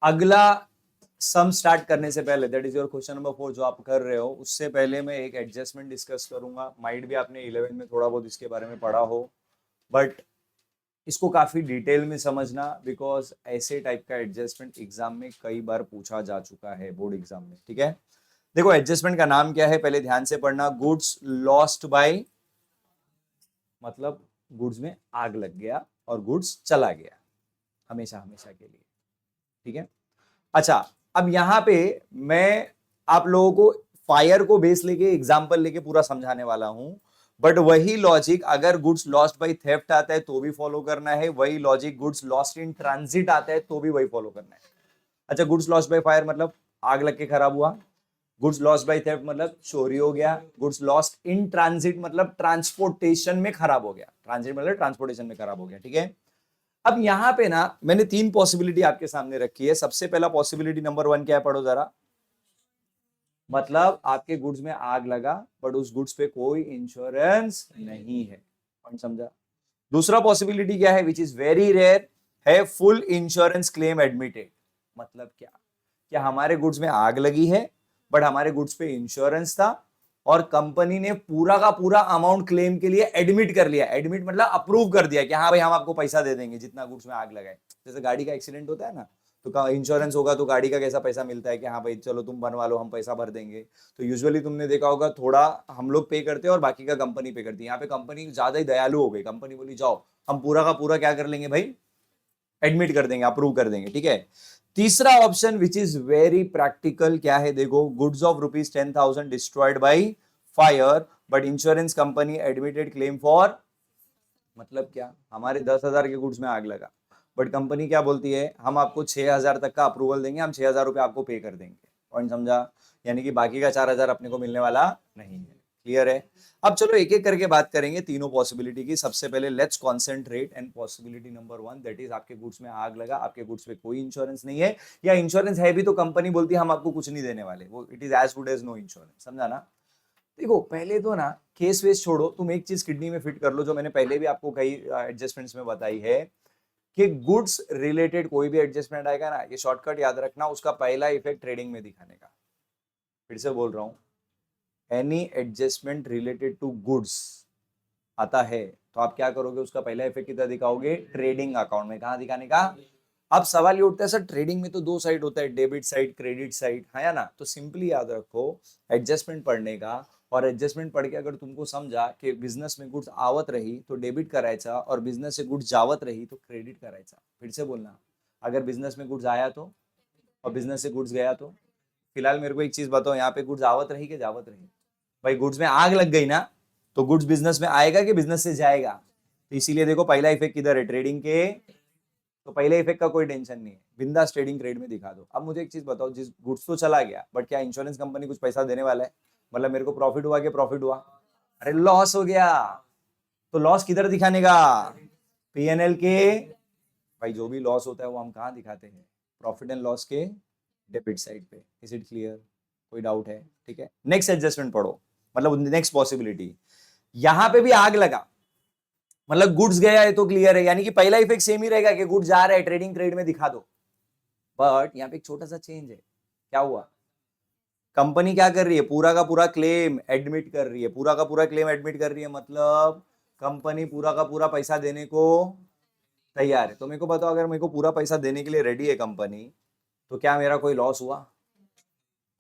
अगला सम स्टार्ट करने से पहले, that is your question number 4 जो आप कर रहे हो, उससे पहले मैं एक एडजस्टमेंट डिस्कस करूंगा। माइट भी आपने 11 में थोड़ा बहुत इसके बारे में पढ़ा हो, बट इसको काफी डिटेल में समझना, बिकॉज ऐसे टाइप का एडजस्टमेंट एग्जाम में कई बार पूछा जा चुका है, बोर्ड एग्जाम में। ठीक है, देखो एडजस्टमेंट का नाम क्या है, पहले ध्यान से पढ़ना। गुड्स लॉस्ट बाय, मतलब गुड्स में आग लग गया और गुड्स चला गया हमेशा हमेशा के लिए। ठीक है, अच्छा अब यहां पे मैं आप लोगों को फायर को बेस लेके एग्जांपल लेके पूरा समझाने वाला हूं, बट वही लॉजिक अगर गुड्स लॉस्ट बाय थेफ्ट आता है तो भी फॉलो करना है, वही logic goods lost in transit आता है तो भी वही फॉलो करना है। अच्छा, गुड्स लॉस्ट बाय फायर मतलब आग लग के खराब हुआ, गुड्स लॉस्ट बाय थेफ्ट मतलब चोरी हो गया, गुड्स लॉस्ट इन ट्रांजिट मतलब ट्रांसपोर्टेशन में खराब हो गया, ट्रांजिट मतलब ट्रांसपोर्टेशन में खराब हो गया। ठीक है, अब यहां पे ना मैंने 3 पॉसिबिलिटी आपके सामने रखी है। सबसे पहला पॉसिबिलिटी नंबर 1 क्या है, पढ़ो जरा। मतलब आपके गुड्स में आग लगा बट उस गुड्स पे कोई इंश्योरेंस नहीं है, पॉइंट समझा। दूसरा पॉसिबिलिटी क्या है, विच इज वेरी रेयर, है फुल इंश्योरेंस क्लेम एडमिटेड। मतलब क्या हमारे गुड्स में आग लगी है बट हमारे गुड्स पे इंश्योरेंस था और कंपनी ने पूरा का पूरा अमाउंट क्लेम के लिए एडमिट कर लिया। एडमिट मतलब अप्रूव कर दिया कि हाँ भाई हम आपको पैसा दे देंगे जितना गुड्स में आग लगाए। जैसे गाड़ी का एक्सीडेंट होता है ना, तो इंश्योरेंस होगा तो गाड़ी का कैसा पैसा मिलता है कि हाँ भाई चलो तुम बनवा लो हम पैसा भर देंगे। तो यूजुअली तुमने देखा होगा थोड़ा हम लोग पे करते हैं और बाकी का कंपनी पे करती है। यहाँ पे कंपनी ज्यादा ही दयालु हो गई, कंपनी बोली जाओ हम पूरा का पूरा क्या कर लेंगे भाई, एडमिट कर देंगे, अप्रूव कर देंगे। ठीक है, तीसरा option which is very practical क्या है, देखो goods of ₹10,000 destroyed by fire but insurance company admitted claim for, मतलब क्या हमारे 10,000 के गुड्स में आग लगा बट कंपनी क्या बोलती है हम आपको 6,000 तक का अप्रूवल देंगे, हम 6,000 रुपए आपको पे कर देंगे। पॉइंट समझा, यानी कि बाकी का 4,000 अपने को मिलने वाला नहीं है। क्लियर है, अब चलो एक एक करके बात करेंगे तीनों पॉसिबिलिटी की। सबसे पहले let's concentrate and possibility number 1, that is आपके गुड्स में आग लगा, आपके गुड्स पे कोई इंश्योरेंस नहीं है, या इंश्योरेंस है भी तो कंपनी बोलती है हम आपको कुछ नहीं देने वाले, वो it is as good as no insurance. समझा ना। देखो पहले तो ना केस वेस छोड़ो, तुम एक चीज किडनी में फिट कर लो जो मैंने पहले भी आपको कई एडजस्टमेंट्स में बताई है कि गुड्स रिलेटेड कोई भी एडजस्टमेंट आएगा ना, ये शॉर्टकट याद रखना, उसका पहला इफेक्ट ट्रेडिंग में दिखाने का। फिर से बोल रहा हूं, any adjustment related to goods आता है तो आप क्या करोगे, उसका पहला इफेक्ट कितना दिखाओगे, ट्रेडिंग अकाउंट में। कहां दिखाने का। अब सवाल ये उठता है सर ट्रेडिंग में तो 2 साइड होता है, डेबिट साइड क्रेडिट साइड, है या ना। तो सिंपली याद रखो एडजस्टमेंट पढ़ने का, और एडजस्टमेंट पढ़ के अगर तुमको समझा कि बिझनेस में गुड्स आवत रही तो डेबिट करायचा और बिझनेस से गुड्स जावत रही तो क्रेडिट करायचा। फिर से बोलना, अगर बिझनेस में गुड्स आया तो और बिझनेस से गुड्स गया तो। फिलहाल मेरे को एक चीज बताओ, यहाँ पे गुड्स आवत रही कि जावत रही। भाई गुड्स में आग लग गई ना, तो गुड्स बिजनेस में आएगा कि बिजनेस से जाएगा। तो इसीलिए देखो पहला इफेक्ट किधर है, ट्रेडिंग के। तो पहले इफेक्ट का कोई टेंशन नहीं है, बिंदास ट्रेडिंग ट्रेड में दिखा दो। अब मुझे एक चीज बताओ, जिस गुड्स तो चला गया बट क्या इंश्योरेंस कंपनी कुछ पैसा देने वाला है, मतलब मेरे को प्रॉफिट हुआ कि प्रॉफिट हुआ, अरे लॉस हो गया। तो लॉस किधर दिखाने का, पीएनएल के। भाई जो भी लॉस होता है वो हम कहाँ दिखाते हैं, प्रॉफिट एंड लॉस के डेबिट साइड पे। इज इट क्लियर, कोई डाउट है। ठीक है, नेक्स्ट एडजस्टमेंट पढ़ो, मतलब नेक्स्ट पॉसिबिलिटी। यहां पे भी आग लगा मतलब गुड्स गया है तो क्लियर है, यानी कि पहला इफेक्ट सेम ही रहेगा कि गुड्स जा रहा है ट्रेडिंग ट्रेड में दिखा दो। बट यहाँ पे एक छोटा सा चेंज है, क्या हुआ, कंपनी क्या कर रही है, पूरा का पूरा क्लेम एडमिट कर रही है। पूरा का पूरा क्लेम एडमिट कर रही है मतलब कंपनी पूरा का पूरा पैसा देने को तैयार है। तो मेरे को बताओ अगर मेरे को पूरा पैसा देने के लिए रेडी है कंपनी, तो क्या मेरा कोई लॉस हुआ,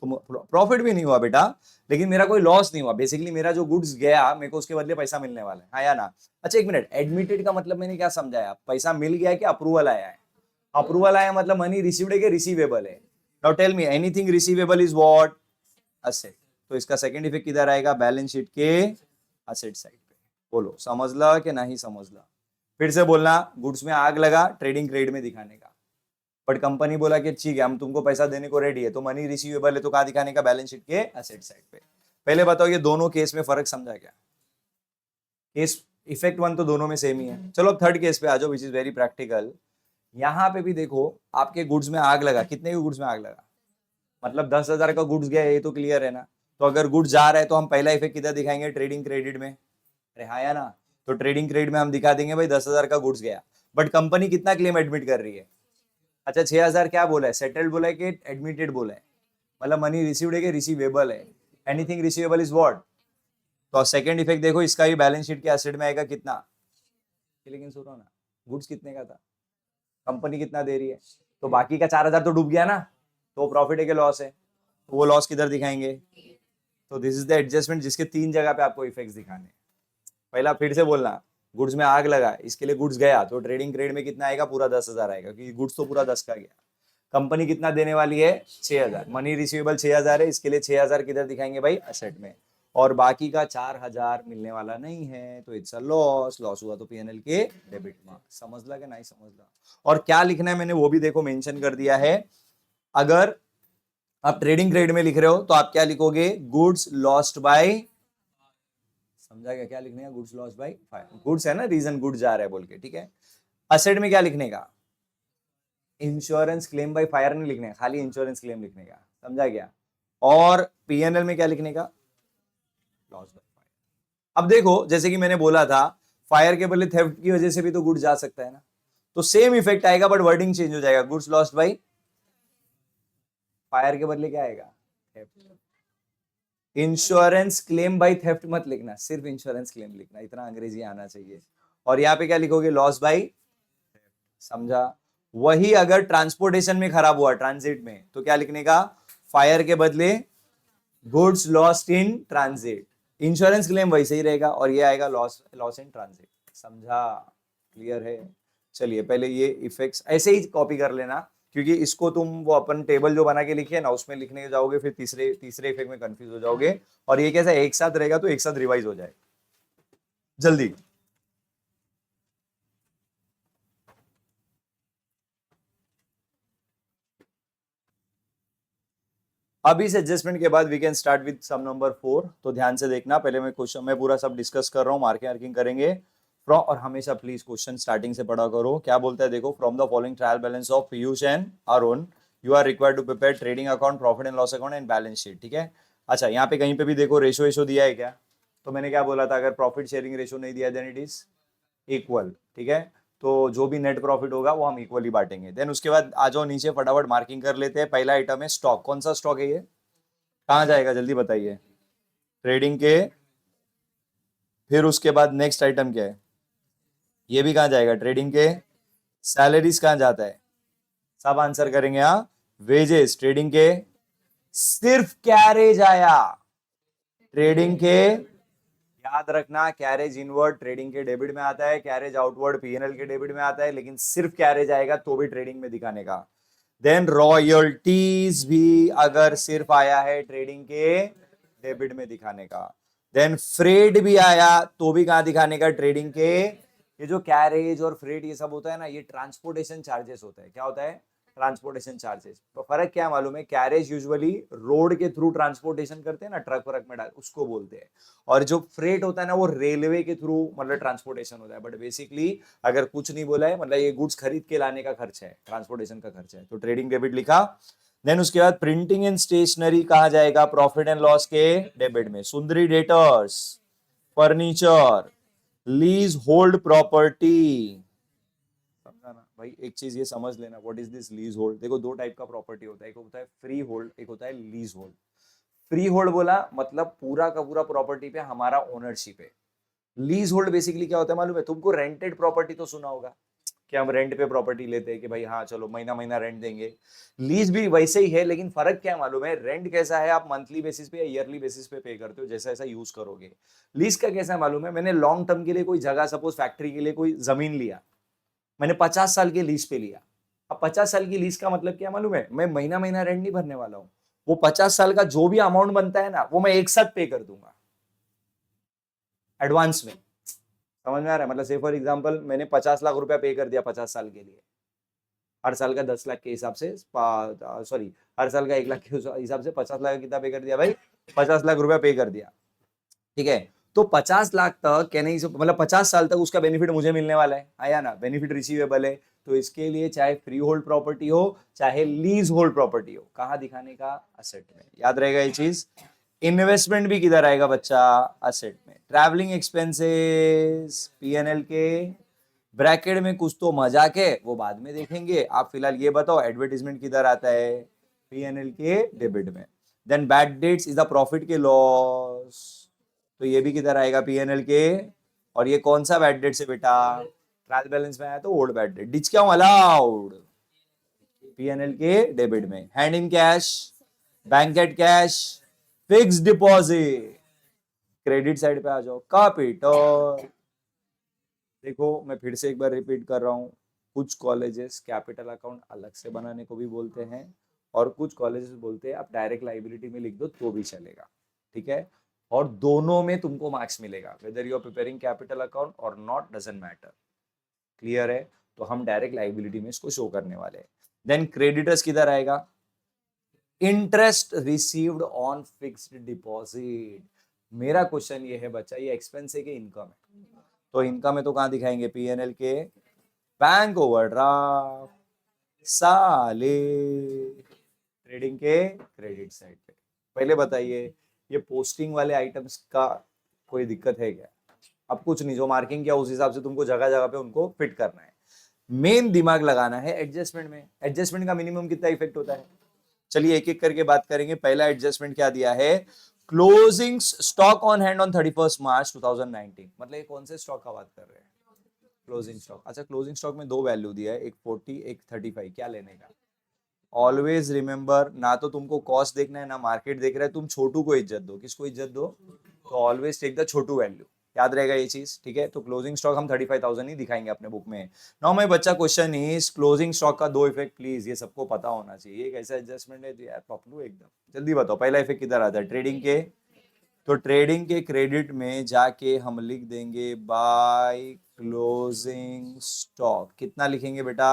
तो प्रॉफिट भी नहीं हुआ बेटा, लेकिन मेरा कोई लॉस नहीं हुआ। बेसिकली मेरा जो गुड्स गया मेरे को उसके बदले पैसा मिलने वाला है, हाँ या ना। अच्छा एक मिनट, एडमिटेड का मतलब मैंने क्या समझाया, पैसा मिल गया कि अप्रूवल आया है। अप्रूवल आया मतलब मनी रिसीव्ड है कि रिसीवेबल है। Now tell me, anything receivable is what, asset. तो इसका सेकंड इफेक्ट किधर आएगा, बैलेंस शीट के असेट साइड पे। बोलो समझला कि नहीं समझला। फिर से बोलना, गुड्स में आग लगा ट्रेडिंग ट्रेड में दिखाने का, बट कंपनी बोला कि ठीक है हम तुमको पैसा देने को रेडी है, तो मनी रिसीवेबल है तो कहां दिखाने का, बैलेंस शीट के एसेट साइड पे। पहले बताओ ये दोनों केस में फर्क समझा क्या, केस इफेक्ट 1 तो दोनों में सेम ही है। चलो अब थर्ड केस पे आ जाओ विच इज वेरी प्रैक्टिकल। यहां पे भी देखो आपके गुड्स में आग लगा, कितने के गुड्स में आग लगा, मतलब 10,000 का गुड्स गया, ये तो क्लियर है ना। तो अगर गुड्स जा रहा है तो हम पहला इफेक्ट किधर दिखाएंगे, ट्रेडिंग क्रेडिट में। अरे हाँ या ना, तो ट्रेडिंग क्रेडिट में हम दिखा देंगे भाई 10,000 का गुड्स गया, बट कंपनी कितना क्लेम एडमिट कर रही है, अच्छा 6,000 क्या बोला है, सेटल्ड बोला है कि एडमिटेड बोला है, मतलब मनी रिसीव्ड है कि रिसीवेबल है, एनीथिंग रिसीवेबल इज व्हाट। तो सेकंड इफेक्ट देखो, इसका भी बैलेंस शीट के एसेट में आएगा कितना, लेकिन सुनो ना, गुड्स कितने का था, कंपनी कितना दे रही है, तो बाकी का 4,000 तो डूब गया ना, तो प्रॉफिट है कि लॉस है, तो वो लॉस किधर दिखाएंगे। तो दिस इज द एडजस्टमेंट जिसके 3 जगह पे आपको इफेक्ट्स दिखाने हैं। पहला फिर से बोलना, गुड्स में आग लगा, इसके लिए गुड्स गया तो ट्रेडिंग क्रेडिट में कितना आएगा, पूरा 10,000 आएगा, क्योंकि गुड्स तो पूरा 10 का गया। कंपनी कितना देने वाली है, 6,000, मनी रिसीवेबल 6,000 है, इसके लिए 6,000 किधर दिखाएंगे भाई, असेट में, और बाकी का 4,000 मिलने वाला नहीं है, तो इट्स अ लॉस, लॉस हुआ तो पीएनएल के डेबिट में। समझ ला कि नहीं समझ ला। और क्या लिखना है मैंने वो भी देखो मेंशन कर दिया है। अगर आप ट्रेडिंग क्रेडिट में लिख रहे हो तो आप क्या लिखोगे, गुड्स लॉस्ट बाय, समझा क्या लिखने का, goods lost by fire, goods है ना, रीजन गुड्स जा रहा है बोल के, ठीक है। असेट में क्या लिखने का, इंश्योरेंस क्लेम बाय फायर नहीं लिखने का, खाली इंश्योरेंस क्लेम लिखने का, समझा क्या। और पीएनएल में क्या लिखने का, लॉस बाय फायर। अब देखो जैसे कि मैंने बोला था, फायर के बदले थेफ्ट की वजह से भी तो गुड्स जा सकता है ना, तो सेम इफेक्ट आएगा बट वर्डिंग चेंज हो जाएगा, गुड्स लॉस्ट बाय फायर के बदले क्या आएगा, theft. Insurance claim by theft मत लिखना, सिर्फ इंश्योरेंस क्लेम लिखना, इतना अंग्रेजी आना चाहिए। और यहाँ पे क्या लिखोगे, लॉस बाय, समझा। वही अगर ट्रांसपोर्टेशन में खराब हुआ, ट्रांजिट में, तो क्या लिखने का, फायर के बदले goods lost in transit, insurance claim वैसे ही रहेगा, और ये आएगा लॉस, लॉस इन ट्रांजिट, समझा, क्लियर है। चलिए पहले ये इफेक्ट्स ऐसे ही कॉपी कर लेना, क्योंकि इसको तुम वो अपन टेबल जो बना के लिखे है ना उसमें लिखने जाओगे, फिर तीसरे इफेक्ट में कंफ्यूज हो जाओगे, और ये कैसा एक साथ रहेगा तो एक साथ रिवाइज हो जाए जल्दी। अब इस एडजस्टमेंट के बाद we can start with some number 4। तो ध्यान से देखना, पहले मैं क्वेश्चन में पूरा सब डिस्कस कर रहा हूँ, मार्किंग करेंगे फ्रॉम, और हमेशा प्लीज क्वेश्चन स्टार्टिंग से पढ़ा करो। क्या बोलता है देखो, from the following trial balance of Piyush and Arun you are required to prepare trading account, profit and loss account and balance sheet, ठीक है। अच्छा यहाँ पे कहीं पे भी देखो रेशो दिया है क्या, तो मैंने क्या बोला था, अगर प्रॉफिट शेयरिंग रेशो नहीं दिया देन इट इज इक्वल, ठीक है। तो जो भी नेट प्रॉफिट होगा वो हम इक्वली बांटेंगे। देन उसके बाद आ जाओ नीचे, फटाफट मार्किंग कर लेते हैं। पहला आइटम है स्टॉक, कौन सा स्टॉक है ये, कहाँ जाएगा जल्दी बताइए, ट्रेडिंग के, फिर उसके बाद नेक्स्ट आइटम क्या है, ये भी कहाँ जाएगा, ट्रेडिंग के, सैलरीज कहाँ जाता है, सब आंसर करेंगे, हाँ, वेजेस ट्रेडिंग के, सिर्फ कैरेज आया ट्रेडिंग के, याद रखना कैरेज इनवर्ड ट्रेडिंग के डेबिट में आता है, कैरेज आउटवर्ड पीएनएल के डेबिट में आता है, लेकिन सिर्फ कैरेज आएगा तो भी ट्रेडिंग में दिखाने का। देन रॉयल्टीज भी अगर सिर्फ आया है ट्रेडिंग के डेबिट में दिखाने का। देन फ्रेड भी आया तो भी कहां दिखाने का, ट्रेडिंग के। ये जो कैरेज और फ्रेड ये सब होता है ना, ये ट्रांसपोर्टेशन चार्जेस होता है। क्या होता है, ट्रांसपोर्टेशन चार्जेस। तो फर्क क्या मालूम है, कैरेज यूजुअली रोड के थ्रू ट्रांसपोर्टेशन करते हैं ना, ट्रक वरक में डाल, उसको बोलते हैं। और जो फ्रेट होता है ना वो रेलवे के थ्रू मतलब ट्रांसपोर्टेशन होता है। बट बेसिकली अगर कुछ नहीं बोला है, मतलब ये गुड्स खरीद के लाने का खर्च है, ट्रांसपोर्टेशन का खर्च है, तो ट्रेडिंग डेबिट लिखा। देन उसके बाद प्रिंटिंग एंड स्टेशनरी कहा जाएगा, प्रॉफिट एंड लॉस के डेबिट में। सुंदरी debtors, furniture, lease hold property, समझा ना भाई। एक चीज ये समझ लेना, what is this lease hold. देखो दो टाइप का प्रॉपर्टी होता है, एक होता है फ्री होल्ड, एक होता है लीज होल्ड। फ्री होल्ड बोला मतलब पूरा का पूरा प्रॉपर्टी पे हमारा ओनरशिप है। लीज होल्ड बेसिकली क्या होता है मालूम है तुमको, रेंटेड प्रॉपर्टी तो सुना होगा कि हम रेंट पे प्रॉपर्टी लेते हैं कि भाई हाँ चलो महीना महीना रेंट देंगे। लीज भी वैसे ही है, लेकिन फर्क क्या है मालूम है, रेंट कैसा है आप मंथली बेसिस पे या ईयरली बेसिस पे पे करते हो, जैसा ऐसा यूज करोगे। लीज का कैसा है मालूम है, मैंने लॉन्ग टर्म के लिए कोई जगह, सपोज फैक्ट्री के लिए कोई जमीन लिया, मैंने 50 साल के लीज पे लिया। अब 50 साल की लीज का मतलब क्या मालूम है, मैं महीना महीना रेंट नहीं भरने वाला हूं। वो 50 साल का जो भी अमाउंट बनता है ना, वो मैं एक साथ पे कर दूंगा एडवांस में। समझ में आ रहा है, मतलब से फॉर एग्जांपल मैंने 50 लाख रुपया पे कर दिया 50 साल के लिए, हर साल का 10 लाख के हिसाब से, सॉरी हर साल का 1 लाख के हिसाब से 50 लाख कितना पे कर दिया भाई, 50 लाख रुपया पे कर दिया, ठीक है। तो 50 लाख तक कहने की मतलब 50 साल तक उसका बेनिफिट मुझे मिलने वाला है, आया ना, बेनिफिट रिसीवेबल है। तो इसके लिए चाहे फ्री होल्ड प्रॉपर्टी हो चाहे लीज होल्ड प्रॉपर्टी हो, कहां दिखाने का, असेट में। याद रहेगा ये चीज। इन्वेस्टमेंट भी किधर आएगा बच्चा, असेट में। ट्रैवलिंग एक्सपेंसेस पीएनएल के ब्रैकेट में कुछ तो मजाक है, वो बाद में देखेंगे। आप फिलहाल ये बताओ एडवर्टीजमेंट किधर आता है, पीएनएल के डेबिट में। Then bad debts is the profit के लॉस, तो ये भी किधर आएगा, पीएनएल के। और ये कौन सा बैड डेट से बेटा, ट्रायल बैलेंस में आया तो old bad debt, discount allowed PNL के डेबिट में। Hand in cash, bank at cash, fix deposit, credit side पे आ जाओ, कैपिटल। देखो मैं फिर से एक बार रिपीट कर रहा हूँ, कुछ कॉलेजेस कैपिटल अकाउंट अलग से बनाने को भी बोलते हैं, और कुछ कॉलेजेस बोलते हैं आप डायरेक्ट लाइबिलिटी में लिख दो तो भी चलेगा, ठीक है। और दोनों में तुमको मार्क्स मिलेगा, whether you are preparing capital account और नॉट, डजंट मैटर। क्लियर है, तो हम डायरेक्ट लाइबिलिटी में इसको शो करने वाले हैं। देन क्रेडिटर्स किधर आएगा, interest received on fixed deposit. मेरा क्वेश्चन ये है बच्चा, ये एक्सपेंस है कि इनकम है, तो इनकम है तो कहां दिखाएंगे, पीएनएल के बैंक ओवरड्राफ्ट, साले ट्रेडिंग के क्रेडिट साइड पे। पहले बताइए ये पोस्टिंग वाले आइटम्स का कोई दिक्कत है क्या, अब कुछ नहीं, जो मार्किंग किया उस हिसाब से तुमको जगह जगह पे उनको फिट करना है। मेन दिमाग लगाना है एडजस्टमेंट में, एडजस्टमेंट का मिनिमम कितना इफेक्ट होता है। चलिए एक एक करके बात करेंगे। पहला एडजस्टमेंट क्या दिया है, closing stock on hand on 31 मार्च 2019, मतलब ये कौन से स्टॉक का बात कर रहे हैं, क्लोजिंग स्टॉक। अच्छा क्लोजिंग स्टॉक में दो वैल्यू दिया है, एक 40 एक 35, क्या लेने का। ऑलवेज रिमेंबर, ना तो तुमको कॉस्ट देखना है ना मार्केट देख रहा है, तुम छोटू को इज्जत दो, किसको इज्जत दो, तो ऑलवेज टेक द छोटू वैल्यू, याद रहेगा ये चीज, ठीक है। तो क्लोजिंग स्टॉक हम 35,000 ही दिखाएंगे अपने बुक में। नाउ माय बच्चा क्वेश्चन इज, क्लोजिंग स्टॉक का दो इफेक्ट प्लीज, ये सबको पता होना चाहिए, एक ऐसा एडजस्टमेंट है यार पपलू एकदम, जल्दी बताओ पहला इफेक्ट किधर आता है, ट्रेडिंग के। तो ट्रेडिंग के क्रेडिट में जाके हम लिख देंगे बाय क्लोजिंग स्टॉक, कितना लिखेंगे बेटा,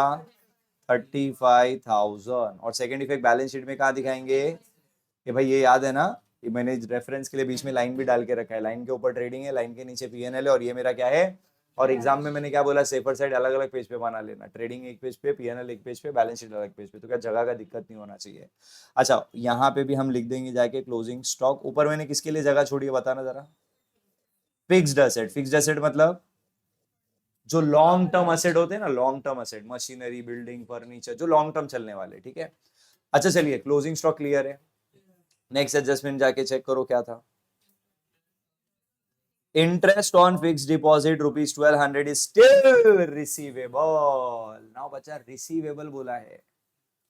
35,000। और सेकेंड इफेक्ट बैलेंस शीट में कहा दिखाएंगे, कि भाई ये याद है ना, ये मैंने रेफरेंस के लिए बीच में लाइन भी डाल के रखा है, लाइन के ऊपर ट्रेडिंग है, लाइन के नीचे पीएनएल है, और ये मेरा क्या है। और एग्जाम में मैंने क्या बोला, सेफर साइड अलग अलग पेज पे बना लेना, ट्रेडिंग एक पेज पे, पीएनएल एक पेज पे, बैलेंस शीट अलग पेज पे, तो क्या जगह का दिक्कत नहीं होना चाहिए। अच्छा यहाँ पे भी हम लिख देंगे जाके क्लोजिंग स्टॉक, ऊपर मैंने किसके लिए जगह छोड़ी है बताना जरा, फिक्स्ड एसेट। फिक्स्ड एसेट मतलब जो लॉन्ग टर्म असेट होते हैं ना, long term asset, machinery, building, furniture, जो लॉन्ग टर्म चलने वाले, ठीक है। अच्छा चलिए क्लोजिंग स्टॉक क्लियर है। नेक्स्ट एडजस्टमेंट जाके चेक करो क्या था, interest on fix deposit rupees 1200 is still receivable. Now बच्चा रिसीवेबल बोला है,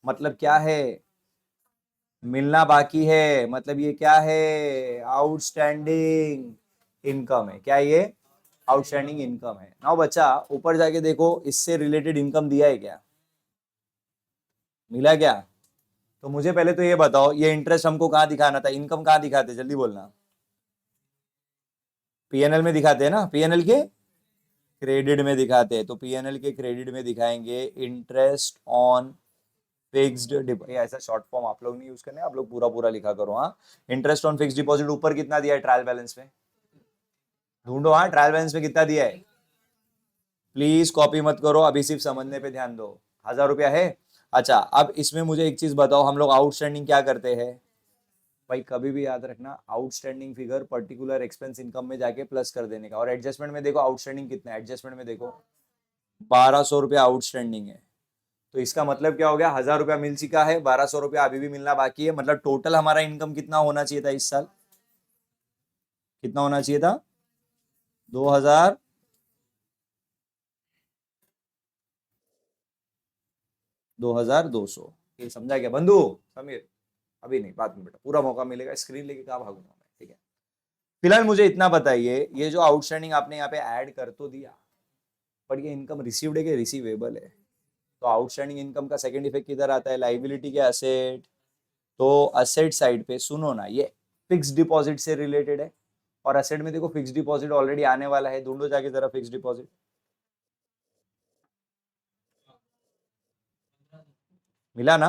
मतलब क्या है, मिलना बाकी है, मतलब ये क्या है, आउटस्टैंडिंग इनकम है, क्या ये आउटस्टैंडिंग इनकम है। नाउ बच्चा ऊपर जाके देखो, इससे रिलेटेड इनकम दिया है क्या, मिला क्या। तो मुझे पहले तो ये बताओ, ये इंटरेस्ट हमको कहां दिखाना था, इनकम कहां दिखाते, जल्दी बोलना, पीएनएल में दिखाते हैं ना, पीएनएल के क्रेडिट में दिखाते हैं, तो पीएनएल के क्रेडिट में दिखाएंगे इंटरेस्ट ऑन फिक्स्ड डिपॉजिट, ऐसा शॉर्ट फॉर्म आप लोग नहीं यूज करने, आप लोग पूरा पूरा लिखा करो। हाँ इंटरेस्ट ऑन फिक्स्ड डिपॉजिट ऊपर कितना दिया है ट्रायल बैलेंस में, ढूंढो, हाँ ट्रायल बैलेंस में कितना दिया है, प्लीज कॉपी मत करो, अभी सिर्फ समझने पे ध्यान दो। 1,000 रुपया है। अच्छा अब इसमें मुझे एक चीज बताओ, हम लोग आउटस्टैंडिंग क्या करते हैं, भाई कभी भी याद रखना, outstanding figure particular expense income में जाके प्लस कर देने का। और एडजस्टमेंट में देखो आउटस्टैंडिंग कितना है, एडजस्टमेंट में देखो 1,200 रुपया आउटस्टैंडिंग है, तो इसका मतलब क्या हो गया, 1,000 रुपया मिल चुका है, 1,200 रुपया अभी भी मिलना बाकी है, मतलब टोटल हमारा इनकम कितना होना चाहिए था इस साल, कितना होना चाहिए था, 2,000, 2,200। ये समझा क्या बंधु, समीर, अभी नहीं बाद में बेटा, पूरा मौका मिलेगा, स्क्रीन लेके कहाँ भागूंगा मैं, ठीक है। फिलहाल मुझे इतना बताइए, ये जो आउटस्टैंडिंग आपने यहाँ पे ऐड कर तो दिया, पर ये इनकम रिसीव्ड है कि रिसीवेबल है, तो आउटस्टैंडिंग इनकम का सेकंड इफेक्ट किधर आता है, लाइबिलिटी के असेट। तो असेट साइड पे सुनो ना, ये फिक्स डिपॉजिट से रिलेटेड है, और असेट में देखो फिक्स डिपॉजिट ऑलरेडी आने वाला है, ढूंढो जाके जरा फिक्स डिपॉजिट, मिला ना।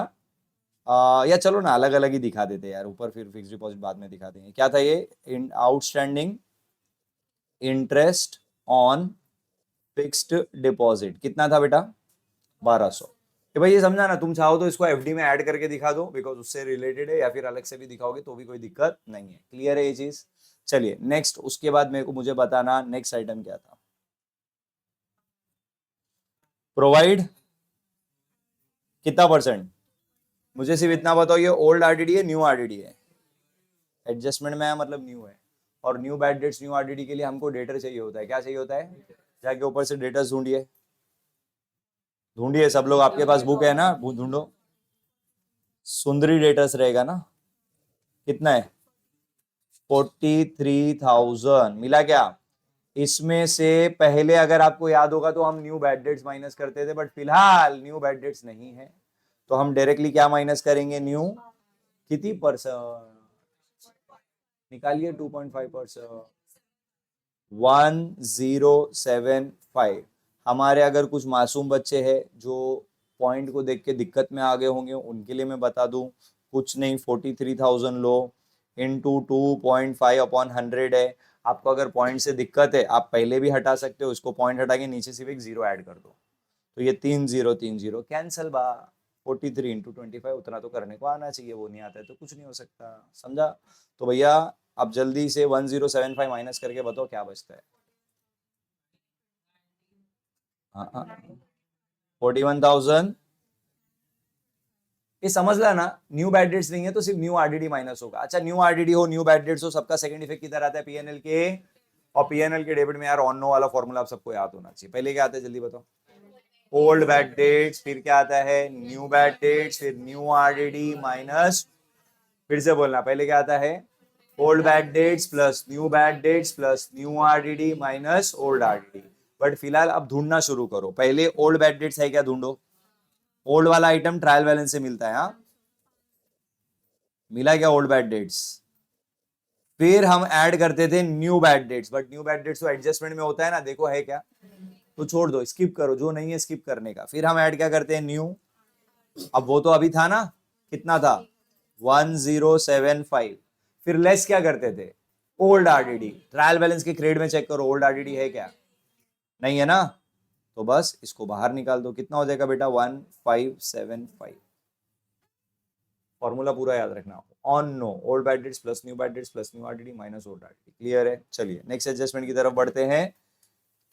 या चलो ना अलग अलग ही दिखा देते हैं यार, ऊपर फिर फिक्स डिपॉजिट बाद में दिखा देंगे। क्या था ये, outstanding interest on fixed deposit कितना था बेटा, 1,200। कि भाई ये समझा ना, तुम चाहो तो इसको एफडी में ऐड करके दिखा दो, बिकॉज उससे रिलेटेड है, या फिर अलग से भी दिखाओगे तो भी कोई दिक्कत नहीं है। क्लियर है ये चीज। चलिए नेक्स्ट, उसके बाद मेरे को मुझे बताना नेक्स्ट आइटम क्या था। प्रोवाइड कितना परसेंट? मुझे सिर्फ इतना बताओ, ये ओल्ड आरडीडी है न्यू आरडीडी है? एडजस्टमेंट में है मतलब न्यू है। और new bad dates new RDD के लिए हमको डेटर चाहिए होता है। क्या चाहिए होता है? जाके ऊपर से डेटर्स ढूंढिए, ढूंढिए सब लोग, आपके पास बुक है ना, ढूंढो। सुंदरी डेटर्स रहेगा ना? कितना है? 43,000 मिला क्या? इसमें से पहले अगर आपको याद होगा तो हम न्यू बैड डेट्स माइनस करते थे, बट फिलहाल न्यू बैड डेट्स नहीं है, तो हम डायरेक्टली क्या माइनस करेंगे? न्यू कितनी परसेंट निकालिए? 2.5%। 1075। हमारे अगर कुछ मासूम बच्चे हैं जो पॉइंट को देख के दिक्कत में आ गए होंगे, उनके लिए मैं बता दूं, कुछ नहीं, 43,000 लो इंटू 2.5 अपॉन 100 है। आपको अगर पॉइंट से दिक्कत है, आप पहले भी हटा सकते हो, उसको पॉइंट हटा के नीचे सिर्फ एक जीरो ऐड कर दो, तो ये 3030 कैंसल बा। 43 इंटू 25 उतना तो करने को आना चाहिए, वो नहीं आता है तो कुछ नहीं हो सकता, समझा? तो भैया अब जल्दी से 1075 माइनस करके बताओ क्या बचता है? हाँ, 41,000। ये समझ ला ना, न्यू बैड डेट्स नहीं है तो सिर्फ न्यू आरडीडी माइनस होगा। अच्छा, न्यू आरडीडी हो न्यू बैड डेट्स हो, सबका सेकंड इफेक्ट किधर आता है? पीएनएल के। और पीएनएल के डेबिट में यार ऑन नो वाला फॉर्मूला आप सबको याद होना चाहिए। पहले क्या आता है जल्दी बताओ? ओल्ड बैड डेट्स, फिर क्या आता है? न्यू बैड डेट्स, फिर न्यू आरडीडी माइनस, फिर से बोलना, पहले क्या आता है? Old bad debts plus new bad debts plus new RDD minus old RDD. But फिलहाल अब ढूंढना शुरू करो, पहले ओल्ड बैड डेट्स है क्या ढूंढो। ओल्ड वाला आइटम ट्रायल बैलेंस से मिलता है, हाँ? मिला क्या ओल्ड बैड डेट्स? फिर हम ऐड करते थे new bad dates, but new bad dates तो एडजस्टमेंट में होता है ना, देखो है क्या? तो छोड़ दो, स्किप करो, जो नहीं है स्किप करने का। फिर हम ऐड क्या करते हैं? न्यू। अब वो तो अभी था ना, कितना था? 1075। फिर लेस क्या करते थे? Old RDD. ट्रायल बैलेंस के क्रेडिट में चेक करो, ओल्ड आरडीडी है क्या? नहीं है ना? तो बस इसको बाहर निकाल दो, कितना हो जाएगा बेटा? 1575। फॉर्मूला पूरा याद रखना, on no old bad debts plus new bad debts plus new RDD minus old RDD. Clear है? चलिए नेक्स्ट एडजस्टमेंट की तरफ बढ़ते हैं।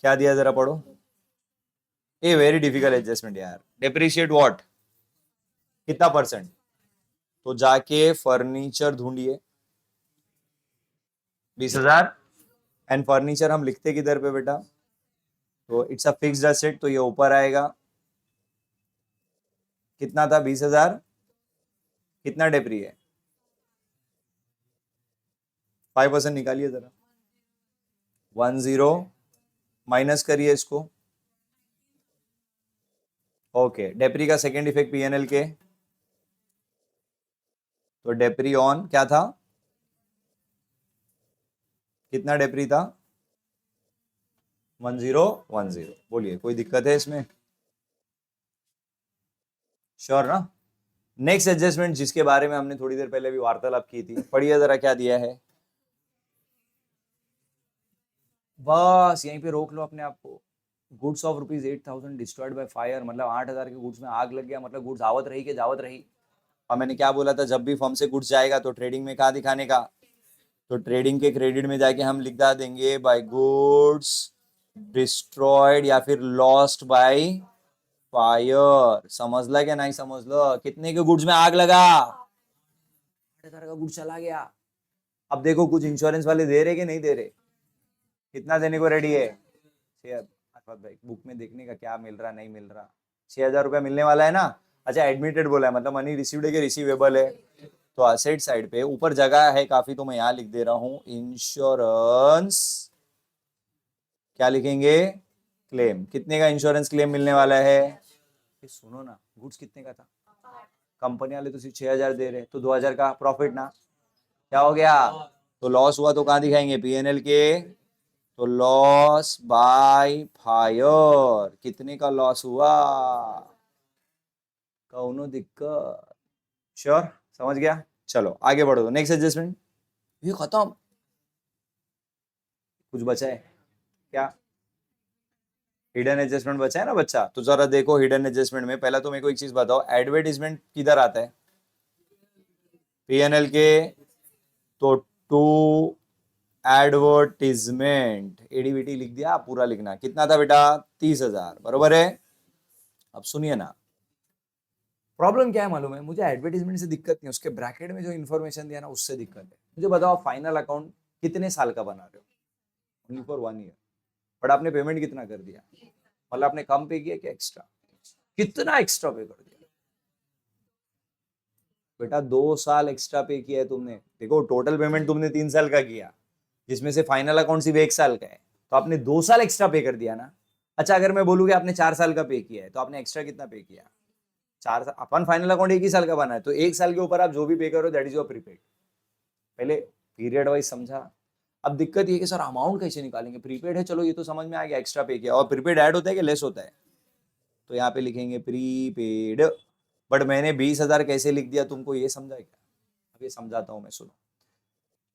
क्या दिया जरा पढ़ो। ए वेरी डिफिकल्ट एडजस्टमेंट यार। Depreciate what? कितना परसेंट? तो जाके फर्नीचर ढूंढिए, 20,000। एंड फर्नीचर हम लिखते किधर पे बेटा? तो इट्स अ फिक्स्ड एसेट, तो ये ऊपर आएगा। कितना था? 20,000। कितना डेप्री है? 5% निकालिए जरा। 10 माइनस करिए इसको। ओके, डेप्री का सेकेंड इफेक्ट पीएनएल के, तो डेप्री ऑन क्या था? कितना डेप्री था? 1010। बोलिए कोई दिक्कत है इसमें? श्योर ना? नेक्स्ट एडजस्टमेंट जिसके बारे में हमने थोड़ी देर पहले भी वार्तालाप की थी, पढ़िए जरा क्या दिया है। बस यहीं पे रोक लो अपने आप को। Goods of ₹8,000 destroyed by fire, मतलब 8,000 के गुड्स में आग लग गया, मतलब गुड्स आवत रही के जावत रही। और मैंने क्या बोला था, जब भी फर्म से गुड्स जाएगा तो ट्रेडिंग में कहा दिखाने का? तो ट्रेडिंग के क्रेडिट में जाके हम लिखा देंगे बाय गुड्स डिस्ट्रॉयड या फिर लॉस्ट बाय फायर। समझ ला क्या नहीं समझ लो? कितने के गुड्स में आग लगा? 8,000 का गुड्स चला गया। अब देखो कुछ इंश्योरेंस वाले दे रहे कि नहीं दे रहे? कितना देने को रेडी है? 6,000। भाई बुक में देखने का क्या मिल रहा नहीं मिल रहा। 6,000 रुपया मिलने वाला है ना? अच्छा, एडमिटेड बोला है, मतलब मनी रिसीव्ड है कि रिसीवेबल है? तो असेट साइड पे ऊपर जगह है काफी, तो मैं यहाँ लिख दे रहा हूँ इंश्योरेंस। क्या लिखेंगे? क्लेम। कितने का इंश्योरेंस क्लेम मिलने वाला है? सुनो ना, गुड्स कितने का था? कंपनी वाले तो सिर्फ 6,000 दे रहे, तो 2,000 का प्रॉफिट ना। क्या हो गया? तो लॉस हुआ तो कहाँ दिखाएंगे? पीएनएल के। तो लॉस बाय फायर, कितने का लॉस हुआ? कौनो दिक्कत? श्योर? समझ गया? चलो आगे बढ़ो, तो नेक्स्ट एडजस्टमेंट। ये खत्म? कुछ बचा है क्या? हिडन एडजस्टमेंट बचा है ना बच्चा? तो जरा देखो हिडन एडजस्टमेंट में, पहला तो मेरे को एक चीज बताओ, एडवर्टीजमेंट किधर आता है? पीएनएल के। तो टू एडवर्टीजमेंट, एडीवीटी लिख दिया, पूरा लिखना। कितना था बेटा? 30,000, बरोबर है? अब सुनिए ना, प्रॉब्लम क्या है मालूम है, मुझे एडवर्टीजमेंट से दिक्कत नहीं है, उसके ब्रैकेट में जो इन्फॉर्मेशन दिया ना उससे दिक्कत है। मुझे बताओ फाइनल अकाउंट कितने साल का बना रहे हो? Only for 1 year. बट आपने पेमेंट कितना कर दिया? मतलब आपने कम पे किया क्या एक्स्ट्रा? कितना एक्स्ट्रा पे कर दिया? बेटा 2 साल एक्स्ट्रा पे किया है तुमने। देखो टोटल पेमेंट तुमने 3 साल का किया, जिसमें से फाइनल अकाउंट सिर्फ 1 साल का है, तो आपने 2 साल एक्स्ट्रा पे कर दिया ना। अच्छा अगर मैं बोलूँ कि आपने 4 साल का पे किया है, तो आपने एक्स्ट्रा कितना पे किया? 4 साल। अपन फाइनल अकाउंट 1 ही साल का बना है, तो 1 साल के ऊपर आप जो भी पे करो दैट इज योर प्रीपेड। पहले पीरियड वाइज समझा। अब दिक्कत ये कि सर अमाउंट कैसे निकालेंगे? प्रीपेड है, चलो ये तो समझ में आ गया, एक्स्ट्रा पे किया। और प्रीपेड ऐड होता है कि लेस होता है? तो यहाँ पे लिखेंगे प्रीपेड। बट मैंने 20,000 कैसे लिख दिया, तुमको ये समझा क्या? अब ये समझाता हूँ मैं, सुनो।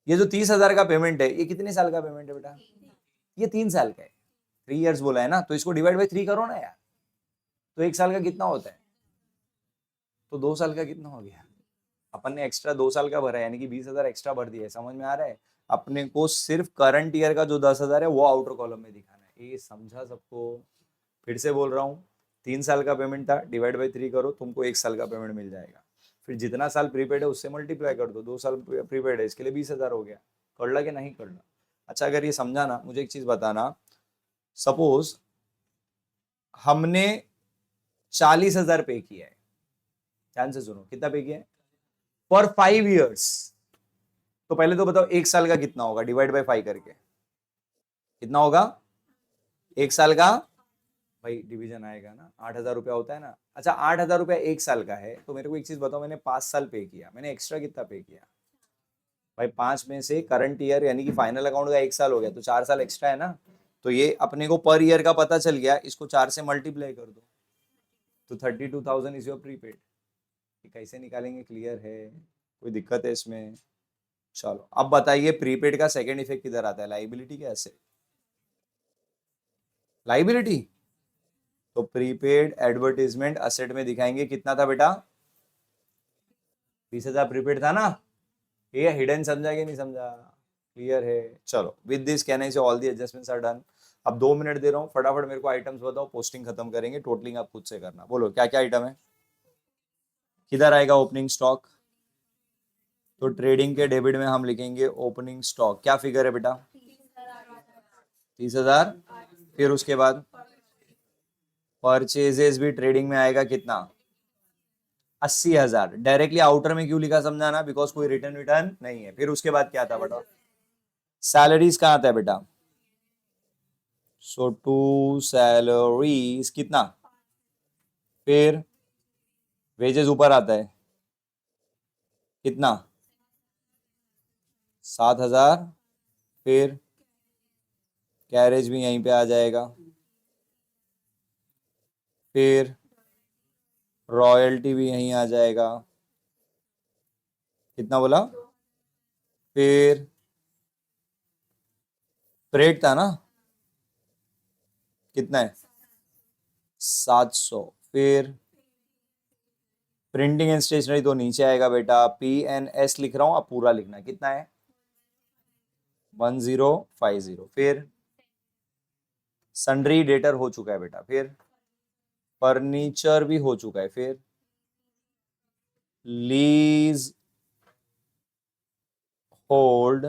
ये जो 30,000 का पेमेंट है, ये कितने साल का पेमेंट है बेटा? ये 3 साल का है। 3 ईयर्स बोला है ना, तो इसको डिवाइड बाई 3 करो ना यार। तो 1 साल का कितना होता है? तो 2 साल का कितना हो गया? अपन ने एक्स्ट्रा 2 साल का भरा है, यानी कि 20,000 एक्स्ट्रा भर दिया है। समझ में आ रहा है? अपने को सिर्फ करंट ईयर का जो 10,000 है वो आउटर कॉलम में दिखाना है। ये समझा सबको? फिर से बोल रहा हूँ, 3 साल का पेमेंट था, डिवाइड बाई 3 करो, तुमको 1 साल का पेमेंट मिल जाएगा। फिर जितना साल प्रीपेड है उससे मल्टीप्लाई कर दो, 2 साल प्रीपेड है, इसके लिए 20,000 हो गया। करला कि नहीं करला? अच्छा अगर ये समझा ना, मुझे एक चीज बताना। सपोज हमने 40,000 पे किया है, ध्यान से सुनो, कितना पे किया है? For 5 years. तो पहले तो बताओ 1 साल का कितना होगा, डिवाइड बाई 5 करके कितना होगा? 1 साल का भाई डिवीजन आएगा ना, 8,000 रुपया होता है ना। अच्छा 8,000 रुपया 1 साल का है, तो मेरे को एक चीज बताओ, मैंने 5 साल पे किया, मैंने एक्स्ट्रा कितना पे किया? भाई 5 में से करंट ईयर यानी कि फाइनल अकाउंट का 1 साल हो गया, तो 4 साल एक्स्ट्रा है ना। तो ये अपने को पर ईयर का पता चल गया, इसको 4 से मल्टीप्लाई कर दो, तो 32,000 इज योर प्रीपेड। कैसे निकालेंगे? क्लियर है? कोई दिक्कत है इसमें? चलो अब बताइए, प्रीपेड का सेकंड इफेक्ट किधर आता है? लाइबिलिटी के ऐसे, लाइबिलिटी। तो प्रीपेड एडवर्टीजमेंट असेट में दिखाएंगे, कितना था बेटा? 20,000 प्रीपेड था ना। ये हिडन समझा कि नहीं समझा? क्लियर है? चलो विद दिस कहने से all the adjustments are done. अब 2 मिनट दे रहा हूँ, फटाफट मेरे को आइटम्स बताओ, पोस्टिंग खत्म करेंगे, टोटलिंग आप खुद से करना। बोलो क्या क्या आइटम है? किधर आएगा ओपनिंग स्टॉक? तो ट्रेडिंग के डेबिट में हम लिखेंगे ओपनिंग स्टॉक। क्या फिगर है बेटा? 30,000। फिर उसके बाद परचेजेस भी ट्रेडिंग में आएगा, कितना? 80,000। डायरेक्टली आउटर में क्यों लिखा समझा ना, बिकॉज कोई रिटर्न रिटर्न नहीं है। फिर उसके बाद क्या था बेटा? सैलरीज कहाँ आता है बेटा? सो टू सैलरीज कितना? फिर वेजेस ऊपर आता है, कितना? 7,000। फिर कैरेज भी यहीं पे आ जाएगा। फिर रॉयल्टी भी यहीं आ जाएगा, कितना बोला? फिर फ्रेट था ना, कितना है? 700। फिर प्रिंटिंग एंड स्टेशनरी तो नीचे आएगा बेटा, PNS लिख रहा हूं, अब पूरा लिखना है, कितना है? 1050। फिर सन्ड्री डेटर हो चुका है बेटा। फिर फर्नीचर भी हो चुका है। फिर लीज होल्ड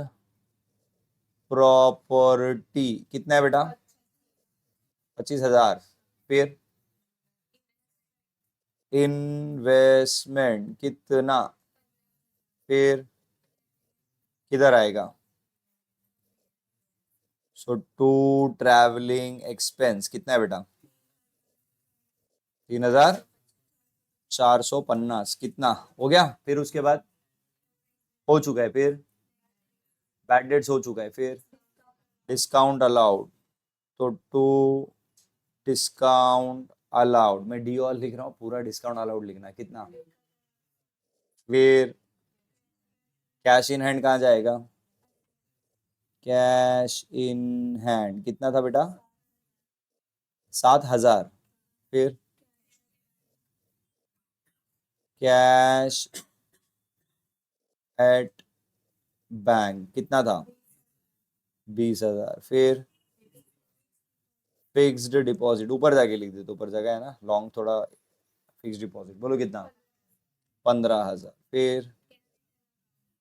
प्रॉपर्टी कितना है बेटा? 25,000। फिर इन्वेस्टमेंट कितना? फिर किधर आएगा? सो टू ट्रैवलिंग एक्सपेंस कितना है बेटा? 3,450। कितना हो गया? फिर उसके बाद हो चुका है। फिर बैड डेट्स हो चुका है। फिर डिस्काउंट अलाउड, तो टू डिस्काउंट अलाउड, मैं डी ऑल लिख रहा हूँ, पूरा डिस्काउंट अलाउड लिखना है, कितना? फिर कैश इन हैंड कहाँ जाएगा? कैश इन हैंड कितना था बेटा? 7,000। फिर कैश एट बैंक कितना था? 20,000। फिर फिक्स्ड डिपॉजिट ऊपर जाके लिख दे, तो ऊपर जगह है ना, लॉन्ग थोड़ा, फिक्स्ड डिपॉजिट बोलो कितना, 15,000। फिर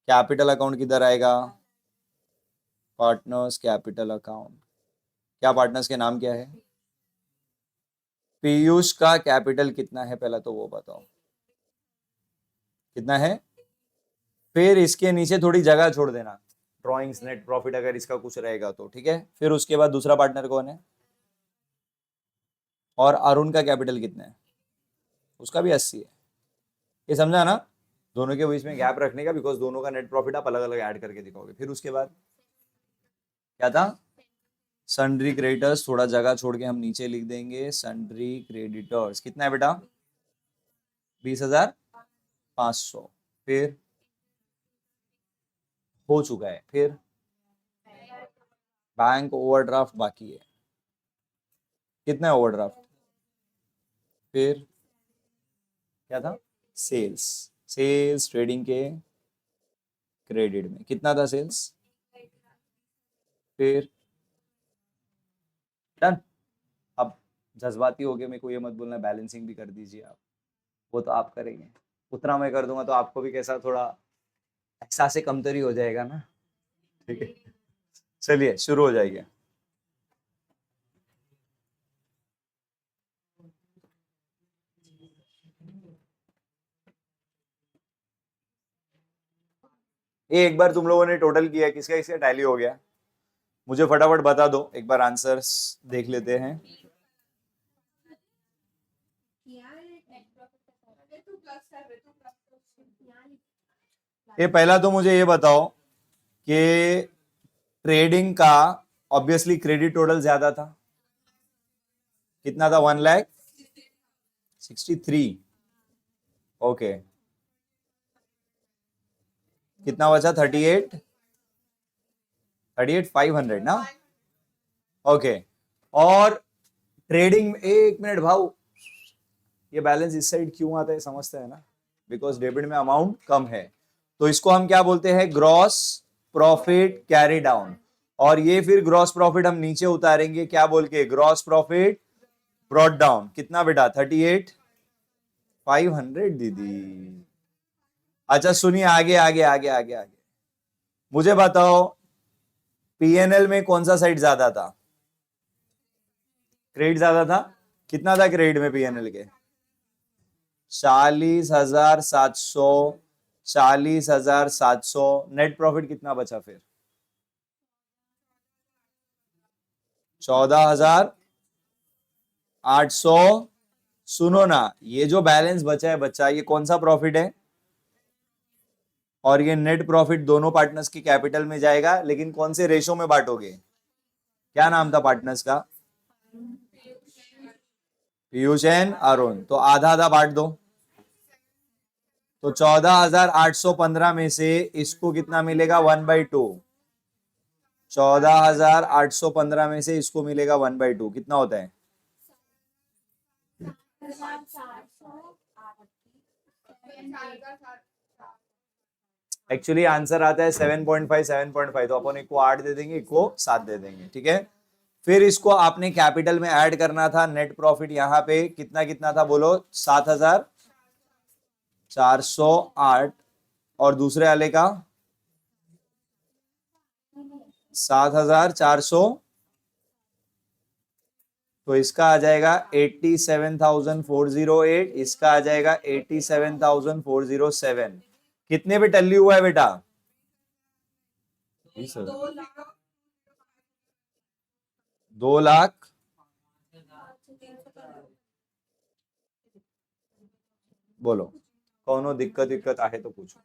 कैपिटल अकाउंट किधर आएगा, पार्टनर्स कैपिटल अकाउंट, क्या पार्टनर्स के नाम क्या है, पीयूष का कैपिटल कितना है पहला तो वो बताओ, कितना है। फिर इसके नीचे थोड़ी जगह छोड़ देना, ड्रॉइंग्स नेट प्रॉफिट अगर इसका कुछ रहेगा तो ठीक है। फिर उसके बाद दूसरा पार्टनर कौन है, और अरुण का कैपिटल कितना है, उसका भी 80 है। ये समझा ना, दोनों के बीच में गैप रखने का, बिकॉज दोनों का नेट प्रॉफिट आप अलग अलग ऐड करके दिखाओगे। फिर उसके बाद क्या था, सन्ड्री क्रेडिटर्स, थोड़ा जगह छोड़ के हम नीचे लिख देंगे सन्ड्री क्रेडिटर्स, कितना है बेटा, 20,500। फिर हो चुका है। फिर बैंक ओवरड्राफ्ट बाकी है, कितना है ओवरड्राफ्ट। फिर क्या था, सेल्स, सेल्स ट्रेडिंग के क्रेडिट में कितना था सेल्स। फिर डन। अब जज्बाती हो गए, मेरे को ये मत बोलना बैलेंसिंग भी कर दीजिए आप, वो तो आप करेंगे, उतना मैं कर दूंगा तो आपको भी कैसा थोड़ा एहसास कमतरी हो जाएगा ना, ठीक है। चलिए शुरू हो जाइए। ये एक बार तुम लोगों ने टोटल किया, किसका किसका टैली हो गया, मुझे फटाफट बता दो, एक बार आंसर्स देख लेते हैं। ये पहला तो मुझे ये बताओ कि ट्रेडिंग का ऑब्वियसली क्रेडिट टोटल ज्यादा था, कितना था, 1,63,000। ओके, कितना बचा, 38,500 ना। ओके, और ट्रेडिंग, एक मिनट भाऊ, ये बैलेंस इस साइड क्यों आता है समझते हैं ना, बिकॉज डेबिट में अमाउंट कम है, तो इसको हम क्या बोलते हैं, ग्रॉस प्रॉफिट कैरी डाउन। और ये फिर ग्रॉस प्रॉफिट हम नीचे उतारेंगे क्या बोल के, ग्रॉस प्रॉफिट ब्रॉट डाउन। कितना बेटा, 38,500 दीदी। अच्छा सुनिए, आगे आगे आगे आगे आगे मुझे बताओ, पीएनएल में कौन सा साइड ज्यादा था, क्रेडिट ज्यादा था, कितना था क्रेडिट में पीएनएल के, 40,700, 40,700। नेट प्रॉफिट कितना बचा फिर, 14,800। सुनो ना, ये जो बैलेंस बचा है बच्चा, ये कौन सा प्रॉफिट है, और ये नेट प्रॉफिट दोनों पार्टनर्स की कैपिटल में जाएगा, लेकिन कौन से रेशो में बांटोगे, क्या नाम था पार्टनर्स का, पीयूष एंड अरुण, तो आधा आधा बांट दो। तो 14,815 में से इसको कितना मिलेगा, 1/2। 14,815 में से इसको मिलेगा 1/2, कितना होता है, एक्चुअली आंसर आता है 7.5, 7.5, तो अपन एक को 8 दे देंगे, एक को 7 दे देंगे, ठीक है। फिर इसको आपने कैपिटल में ऐड करना था, नेट प्रॉफिट यहाँ पे कितना कितना था बोलो, 7,408, और दूसरे वाले का 7,400, तो इसका आ जाएगा 87,408, इसका आ जाएगा 87,407। कितने पे टल्ली हुआ है बेटा, 2,00,000। बोलो, कौनो दिक्कत दिक्कत आहे तो पूछो।